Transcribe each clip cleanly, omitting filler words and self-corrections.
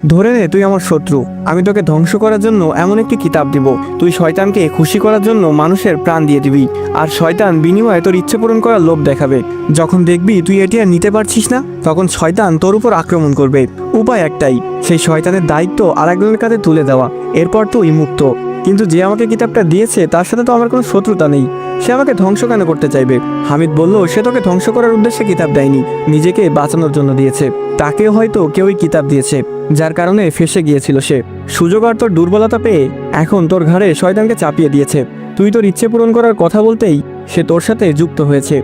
ধরে নে তুই আমার শত্রু। আমি তোকে ধ্বংস করার জন্য এমন একটি কিতাব দিব, তুই শয়তানকে খুশি করার জন্য মানুষের প্রাণ দিয়ে দিবি, আর শয়তান বিনিময়ে তোর ইচ্ছে পূরণ করার লোভ দেখাবে। যখন দেখবি তুই এটি আর নিতে পারছিস না, তখন শয়তান তোর উপর আক্রমণ করবে। উপায় একটাই, সেই শয়তানের দায়িত্ব আরেকজনের কাছে তুলে দেওয়া, এরপর তুই মুক্ত। কিন্তু যে আমাকে কিতাবটা দিয়েছে তার সাথে তো আমার কোনো শত্রুতা নেই, সে আমাকে ধ্বংস কেন করতে চাইবে? হামিদ বলল, সে তোকে ধ্বংস করার উদ্দেশ্যে কিতাব দেয়নি, নিজেকে বাঁচানোর জন্য দিয়েছে। তাকে হয়তো কেউই কিতাব দিয়েছে, যার কারণে ফেঁসে গিয়েছিল সে। সুযোগ আর তোর দুর্বলতা পেয়ে এখন তোর ঘাড়ে শয়তানকে চাপিয়ে দিয়েছে। তুই তোর ইচ্ছে পূরণ করার কথা বলতেই সে তোর সাথে যুক্ত হয়েছে।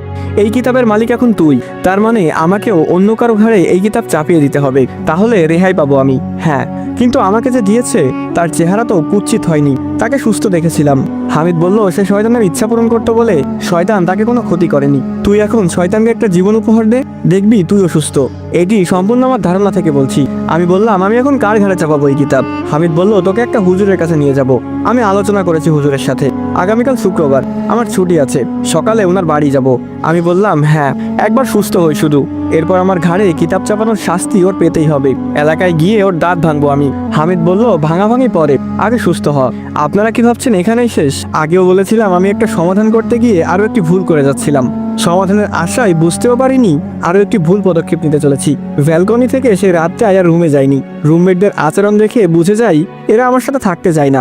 এই কিতাবের মালিক এখন তুই, তার মানে আমাকেও অন্য কারো ঘাড়ে এই কিতাব চাপিয়ে দিতে হবে, তাহলে রেহাই পাবো আমি। হ্যাঁ, কিন্তু আমাকে যে দিয়েছে তার চেহারা তো কুৎসিত হয়নি, তাকে সুস্থ দেখেছিলাম। হামিদ বলল, সে শয়তানের ইচ্ছা পূরণ করতে বলে শয়তান তাকে কোনো ক্ষতি করেনি। তুই এখন শয়তানকে একটা জীবন উপহার দে, দেখবি তুই অসুস্থ। এটি সম্পূর্ণ আমার ধারণা থেকে বলছি। আমি বললাম, আমি এখন কার ঘাড়ে চাপাবো এই কিতাব? হামিদ বলল, তোকে একটা হুজুরের কাছে নিয়ে যাব। আমি আলোচনা করেছি হুজুরের সাথে, আগামীকাল শুক্রবার আমার ছুটি আছে, সকালে ওনার বাড়ি যাব। আমি বললাম, হ্যাঁ, একবার সুস্থ হই শুধু, এরপর আমার ঘাড়ে কিতাব চাপানোর শাস্তি ওর পেতেই হবে। এলাকায় গিয়ে ওর দাঁত ভাঙবো আমি। হামিদ বলল, ভাঙাভাঙি পরে, আগে সুস্থ হ। আপনারা কি ভাবছেন এখানেই শেষ? আগেও বলেছিলাম আমি একটা সমাধান করতে গিয়ে আরো একটি ভুল করে যাচ্ছিলাম। সমাধানের আশায় বুঝতেও পারিনি আরো একটি ভুল পদক্ষেপ নিতে চলেছি। ব্যালকনি থেকে সে রাত্রে আর রুমে যায়নি। রুমমেটদের আচরণ দেখে বুঝে যাই এরা আমার সাথে থাকতে চায় না।